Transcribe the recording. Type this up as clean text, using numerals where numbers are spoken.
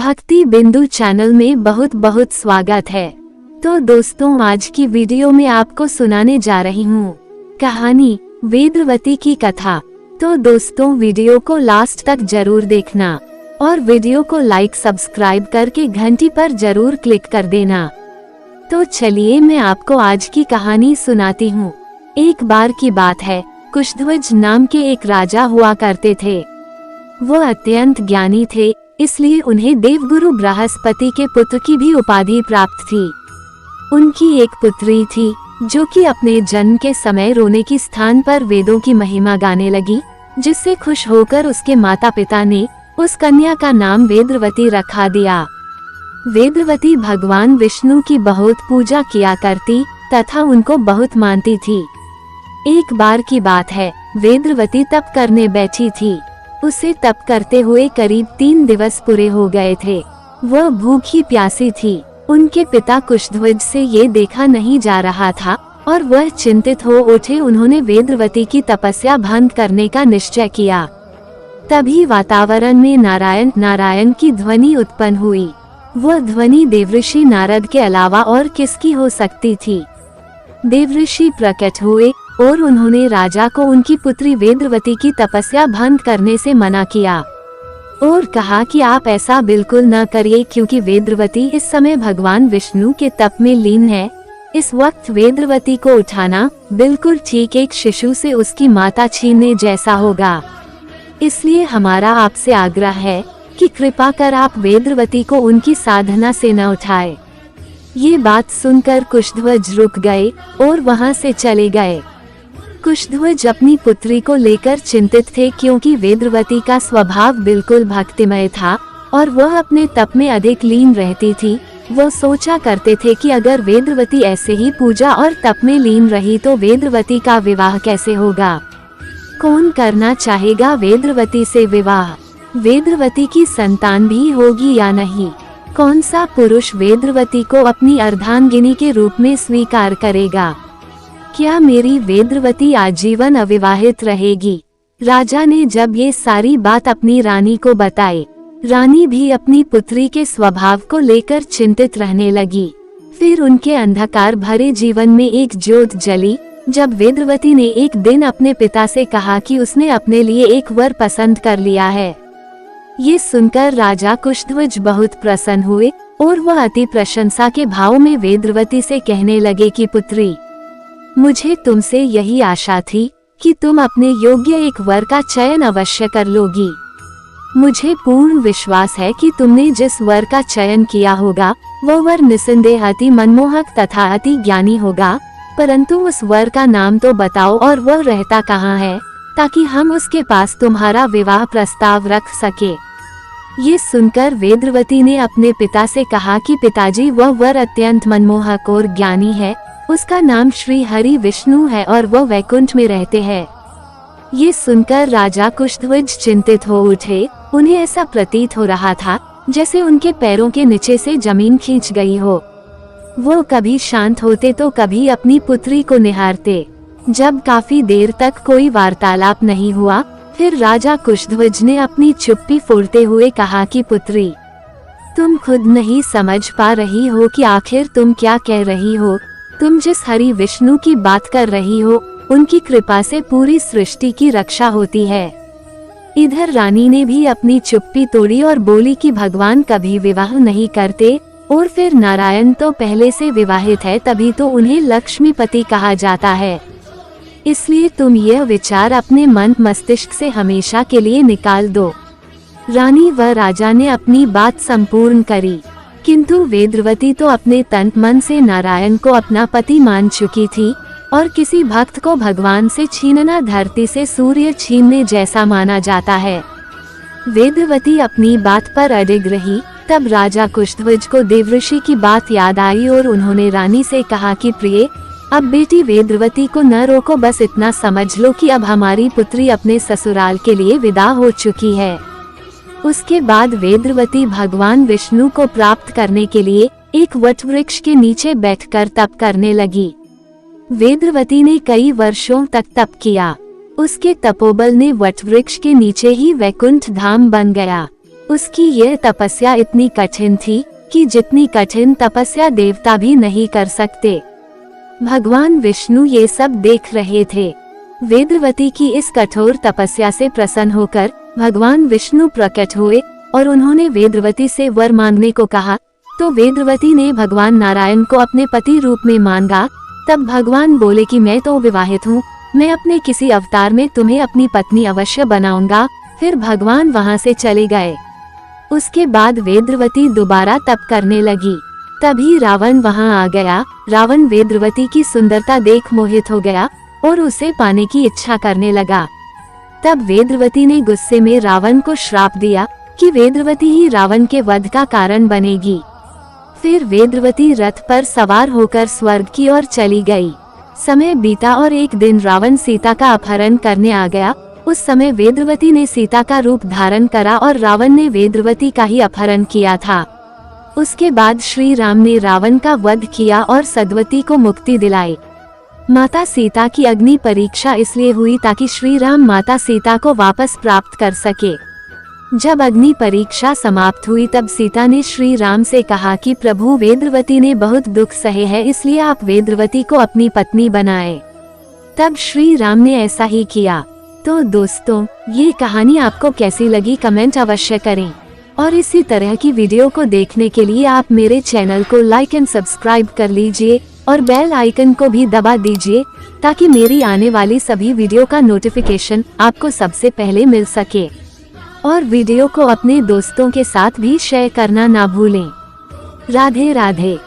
भक्ति बिंदु चैनल में बहुत बहुत स्वागत है। तो दोस्तों, आज की वीडियो में आपको सुनाने जा रही हूँ कहानी वेदवती की कथा। तो दोस्तों, वीडियो को लास्ट तक जरूर देखना और वीडियो को लाइक सब्सक्राइब करके घंटी पर जरूर क्लिक कर देना। तो चलिए मैं आपको आज की कहानी सुनाती हूँ। एक बार की बात है, कुशध्वज नाम के एक राजा हुआ करते थे। वो अत्यंत ज्ञानी थे, इसलिए उन्हें देवगुरु बृहस्पति के पुत्र की भी उपाधि प्राप्त थी। उनकी एक पुत्री थी जो कि अपने जन्म के समय रोने की स्थान पर वेदों की महिमा गाने लगी, जिससे खुश होकर उसके माता पिता ने उस कन्या का नाम वेदवती रखा दिया। वेदवती भगवान विष्णु की बहुत पूजा किया करती तथा उनको बहुत मानती थी। एक बार की बात है, वेदवती तप करने बैठी थी। उसे तप करते हुए करीब 3 दिवस पूरे हो गए थे। वह भूखी प्यासी थी। उनके पिता कुशध्वज से ये देखा नहीं जा रहा था और वह चिंतित हो उठे। उन्होंने वेदवती की तपस्या भंग करने का निश्चय किया। तभी वातावरण में नारायण नारायण की ध्वनि उत्पन्न हुई। वह ध्वनि देवऋषि नारद के अलावा और किसकी हो सकती थी। देवऋषि प्रकट हुए और उन्होंने राजा को उनकी पुत्री वेदवती की तपस्या भंग करने से मना किया और कहा कि आप ऐसा बिल्कुल न करिए, क्योंकि वेदवती इस समय भगवान विष्णु के तप में लीन है। इस वक्त वेदवती को उठाना बिल्कुल ठीक एक शिशु से उसकी माता छीनने जैसा होगा। इसलिए हमारा आपसे आग्रह है कि कृपा कर आप वेदवती को उनकी साधना से न उठाए। ये बात सुनकर कुशध्वज रुक गए और वहां से चले गए। कुशध्वज अपनी पुत्री को लेकर चिंतित थे, क्योंकि वेदवती का स्वभाव बिल्कुल भक्तिमय था और वह अपने तप में अधिक लीन रहती थी। वो सोचा करते थे कि अगर वेदवती ऐसे ही पूजा और तप में लीन रही तो वेदवती का विवाह कैसे होगा। कौन करना चाहेगा वेदवती से विवाह। वेदवती की संतान भी होगी या नहीं। कौन सा पुरुष वेदवती को अपनी अर्धांगिनी के रूप में स्वीकार करेगा। क्या मेरी वेदवती आजीवन अविवाहित रहेगी। राजा ने जब ये सारी बात अपनी रानी को बताई, रानी भी अपनी पुत्री के स्वभाव को लेकर चिंतित रहने लगी। फिर उनके अंधकार भरे जीवन में एक ज्योत जली, जब वेदवती ने एक दिन अपने पिता से कहा कि उसने अपने लिए एक वर पसंद कर लिया है। ये सुनकर राजा कुशध्वज बहुत प्रसन्न हुए और वह अति प्रशंसा के भाव में वेदवती से कहने लगे कि पुत्री, मुझे तुमसे यही आशा थी कि तुम अपने योग्य एक वर का चयन अवश्य कर लोगी। मुझे पूर्ण विश्वास है कि तुमने जिस वर का चयन किया होगा वह वर निस्संदेह अति मनमोहक तथा अति ज्ञानी होगा, परंतु उस वर का नाम तो बताओ और वह रहता कहाँ है, ताकि हम उसके पास तुम्हारा विवाह प्रस्ताव रख सके। ये सुनकर वेदवती ने अपने पिता से कहा कि पिताजी, वह वर अत्यंत मनमोहक और ज्ञानी है। उसका नाम श्री हरि विष्णु है और वह वैकुंठ में रहते हैं। ये सुनकर राजा कुशध्वज चिंतित हो उठे। उन्हें ऐसा प्रतीत हो रहा था जैसे उनके पैरों के नीचे से जमीन खींच गई हो। वो कभी शांत होते तो कभी अपनी पुत्री को निहारते। जब काफी देर तक कोई वार्तालाप नहीं हुआ, फिर राजा कुशध्वज ने अपनी चुप्पी फोड़ते हुए कहा कि पुत्री, तुम खुद नहीं समझ पा रही हो कि आखिर तुम क्या कह रही हो। तुम जिस हरि विष्णु की बात कर रही हो, उनकी कृपा से पूरी सृष्टि की रक्षा होती है। इधर रानी ने भी अपनी चुप्पी तोड़ी और बोली कि भगवान कभी विवाह नहीं करते, और फिर नारायण तो पहले से विवाहित है, तभी तो उन्हें लक्ष्मीपति कहा जाता है। इसलिए तुम यह विचार अपने मन मस्तिष्क से हमेशा के लिए निकाल दो। रानी व राजा ने अपनी बात संपूर्ण करी, किंतु वेदवती तो अपने तन मन से नारायण को अपना पति मान चुकी थी और किसी भक्त को भगवान से छीनना धरती से सूर्य छीनने जैसा माना जाता है। वेदवती अपनी बात पर अडिग रही। तब राजा कुशध्वज को देवऋषि की बात याद आई और उन्होंने रानी से कहा कि प्रिय, अब बेटी वेदवती को न रोको, बस इतना समझ लो कि अब हमारी पुत्री अपने ससुराल के लिए विदा हो चुकी है। उसके बाद वेदवती भगवान विष्णु को प्राप्त करने के लिए एक वटवृक्ष के नीचे बैठकर तप करने लगी। वेदवती ने कई वर्षों तक तप किया। उसके तपोबल ने वटवृक्ष के नीचे ही वैकुंठ धाम बन गया। उसकी यह तपस्या इतनी कठिन थी कि जितनी कठिन तपस्या देवता भी नहीं कर सकते। भगवान विष्णु ये सब देख रहे थे। वेदवती की इस कठोर तपस्या से प्रसन्न होकर भगवान विष्णु प्रकट हुए और उन्होंने वेदवती से वर मांगने को कहा। तो वेदवती ने भगवान नारायण को अपने पति रूप में मांगा। तब भगवान बोले कि मैं तो विवाहित हूँ, मैं अपने किसी अवतार में तुम्हें अपनी पत्नी अवश्य बनाऊंगा। फिर भगवान वहाँ से चले गए। उसके बाद वेदवती दोबारा तप करने लगी। तभी रावण वहां आ गया। रावण वेदवती की सुंदरता देख मोहित हो गया और उसे पाने की इच्छा करने लगा। तब वेदवती ने गुस्से में रावण को श्राप दिया कि वेदवती ही रावण के वध का कारण बनेगी। फिर वेदवती रथ पर सवार होकर स्वर्ग की ओर चली गई। समय बीता और एक दिन रावण सीता का अपहरण करने आ गया। उस समय वेदवती ने सीता का रूप धारण करा और रावण ने वेदवती का ही अपहरण किया था। उसके बाद श्री राम ने रावण का वध किया और सदवती को मुक्ति दिलाई। माता सीता की अग्नि परीक्षा इसलिए हुई ताकि श्री राम माता सीता को वापस प्राप्त कर सके। जब अग्नि परीक्षा समाप्त हुई तब सीता ने श्री राम से कहा कि प्रभु वेदवती ने बहुत दुख सहे है, इसलिए आप वेदवती को अपनी पत्नी बनाएं। तब श्री राम ने ऐसा ही किया। तो दोस्तों, ये कहानी आपको कैसी लगी कमेंट अवश्य करें और इसी तरह की वीडियो को देखने के लिए आप मेरे चैनल को लाइक एंड सब्सक्राइब कर लीजिए और बेल आइकन को भी दबा दीजिए ताकि मेरी आने वाली सभी वीडियो का नोटिफिकेशन आपको सबसे पहले मिल सके। और वीडियो को अपने दोस्तों के साथ भी शेयर करना ना भूलें। राधे राधे।